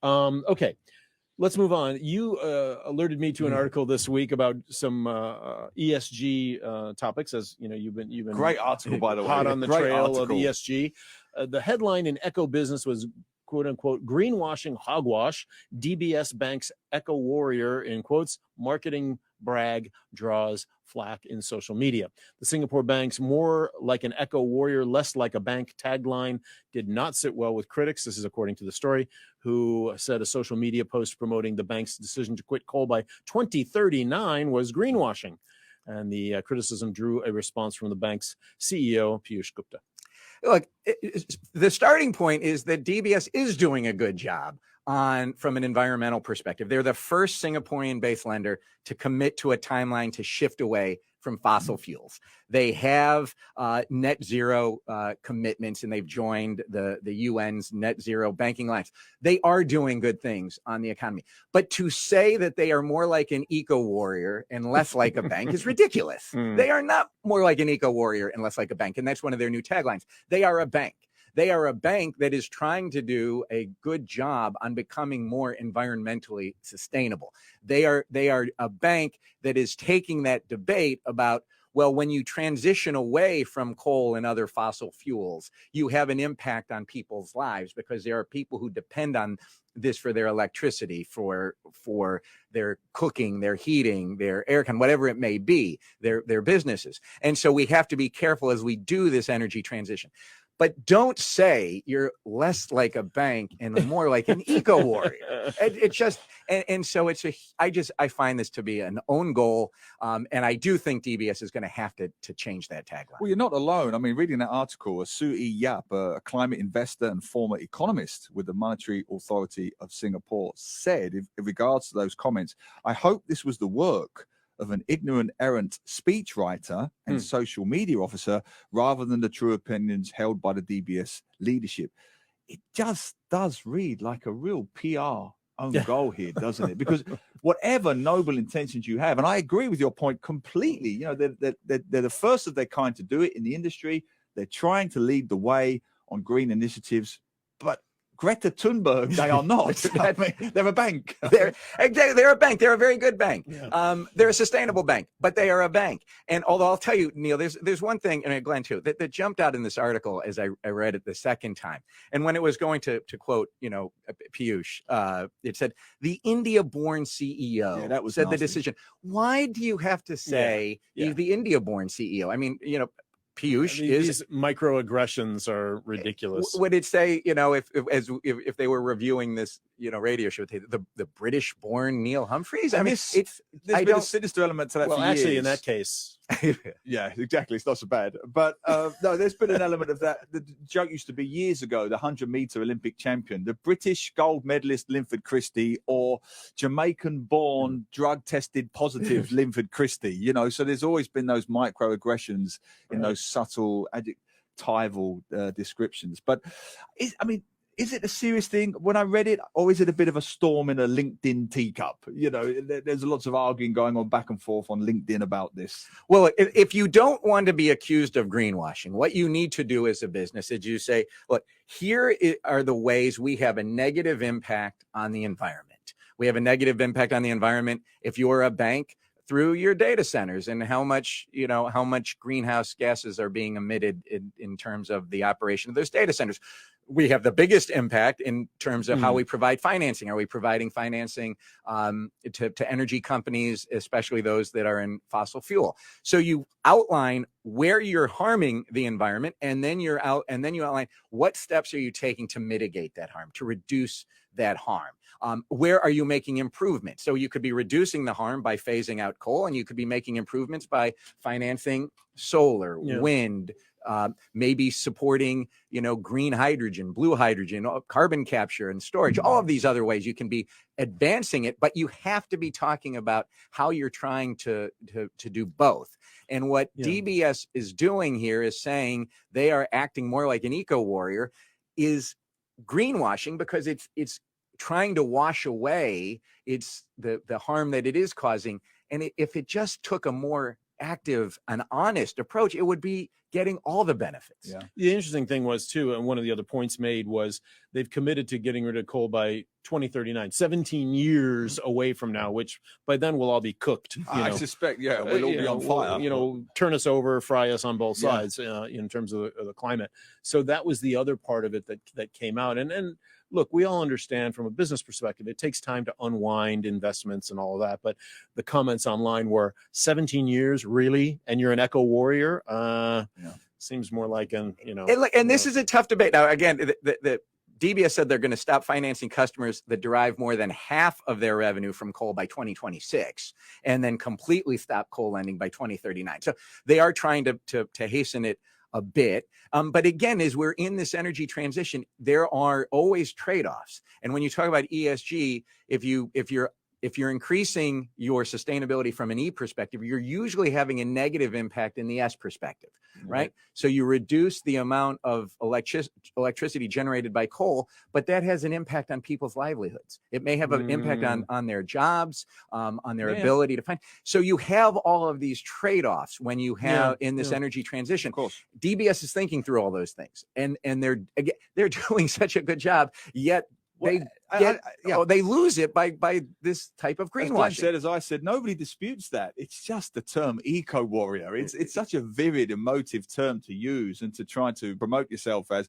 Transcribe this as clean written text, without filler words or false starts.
Okay. Let's move on. You alerted me to an article this week about some ESG topics. As you know, you've been great article, by the way, hot on the great trail article of ESG. The headline in Eco Business was "quote unquote" greenwashing hogwash. DBS Bank's EcoWarrior in quotes marketing brag draws flack in social media. The Singapore bank's "more like an EcoWarrior, less like a bank" tagline did not sit well with critics. This is according to the story, who said a social media post promoting the bank's decision to quit coal by 2039 was greenwashing. And the criticism drew a response from the bank's CEO, Piyush Gupta. Look, the starting point is that DBS is doing a good job from an environmental perspective. They're the first Singaporean-based lender to commit to a timeline to shift away from fossil fuels. They have net zero commitments, and they've joined the UN's net zero banking alliance. They are doing good things on the economy. But to say that they are more like an eco-warrior and less like a bank is ridiculous. They are not more like an eco-warrior and less like a bank. And that's one of their new taglines. They are a bank. They are a bank that is trying to do a good job on becoming more environmentally sustainable. They are a bank that is taking that debate about, well, when you transition away from coal and other fossil fuels, you have an impact on people's lives because there are people who depend on this for their electricity, for their cooking, their heating, their aircon, whatever it may be, their businesses. And so we have to be careful as we do this energy transition. But don't say you're less like a bank and more like an eco-warrior. It's just, and so I find this to be an own goal. And I do think DBS is going to have to change that tagline. Well, you're not alone. I mean, reading that article, Sue Yap, a climate investor and former economist with the Monetary Authority of Singapore, said, in regards to those comments, "I hope this was the work of an ignorant, errant speechwriter and social media officer rather than the true opinions held by the DBS leadership." It just does read like a real PR own goal here, doesn't it? Because whatever noble intentions you have, and I agree with your point completely, you know, they're the first of their kind to do it in the industry. They're trying to lead the way on green initiatives, but Greta Thunberg, they are not. I mean, they're a bank. They're a bank. They're a very good bank. Yeah. They're a sustainable bank, but they are a bank. And although I'll tell you, Neil, there's one thing, and Glenn too, that jumped out in this article as I read it the second time. And when it was going to quote, you know, Piyush, it said, the India-born CEO said nasty. The decision. Why do you have to say he's the India-born CEO? I mean, you know, Piyush these microaggressions are ridiculous. Would it say, you know, if they were reviewing this, you know, radio show, the British-born Neil Humphreys? I mean, there's been a sinister element to that. Well, for actually, years. In that case, yeah, exactly. It's not so bad. But no, there's been an element of that. The joke used to be years ago, the 100-meter Olympic champion, the British gold medalist Linford Christie, or Jamaican-born, drug-tested positive Linford Christie. You know, so there's always been those microaggressions in those subtle adjectival descriptions. But is it a serious thing when I read it, or is it a bit of a storm in a LinkedIn teacup? You know, there's lots of arguing going on back and forth on LinkedIn about this. Well, if you don't want to be accused of greenwashing, what you need to do as a business is you say, look, here are the ways we have a negative impact on the environment. We have a negative impact on the environment if you're a bank, through your data centers, and how much greenhouse gases are being emitted in terms of the operation of those data centers. We have the biggest impact in terms of how we provide financing. Are we providing financing to energy companies, especially those that are in fossil fuel? So you outline where you're harming the environment, and then you outline what steps are you taking to mitigate that harm, to reduce that harm. Where are you making improvements? So you could be reducing the harm by phasing out coal, and you could be making improvements by financing solar, wind, maybe supporting, you know, green hydrogen, blue hydrogen, carbon capture and storage, all of these other ways you can be advancing it, but you have to be talking about how you're trying to do both. And what DBS is doing here is saying they are acting more like an eco-warrior is greenwashing, because it's trying to wash away the harm that it is causing. And if it just took a more active and honest approach, it would be getting all the benefits. Yeah. The interesting thing was too, and one of the other points made was they've committed to getting rid of coal by 2039, 17 years away from now, which by then we'll all be cooked. I suspect, we'll all be on fire. Turn us over, fry us on both Yeah. sides in terms of the climate. So that was the other part of it that came out. And look, we all understand from a business perspective, it takes time to unwind investments and all of that. But the comments online were 17 years, really? And you're an eco warrior? Seems more like this is a tough debate. Now, again, the DBS said they're going to stop financing customers that derive more than half of their revenue from coal by 2026, and then completely stop coal lending by 2039. So they are trying to hasten it a bit. But again, as we're in this energy transition, there are always trade-offs. And when you talk about ESG, if you're increasing your sustainability from an E perspective, you're usually having a negative impact in the S perspective, right? So you reduce the amount of electricity generated by coal, but that has an impact on people's livelihoods. It may have an impact on their jobs, on their ability to find. So you have all of these trade-offs when you have in this energy transition. Of course. DBS is thinking through all those things, and they're doing such a good job, yet they lose it by this type of greenwashing. As I said, nobody disputes that. It's just the term eco warrior. It's such a vivid, emotive term to use and to try to promote yourself as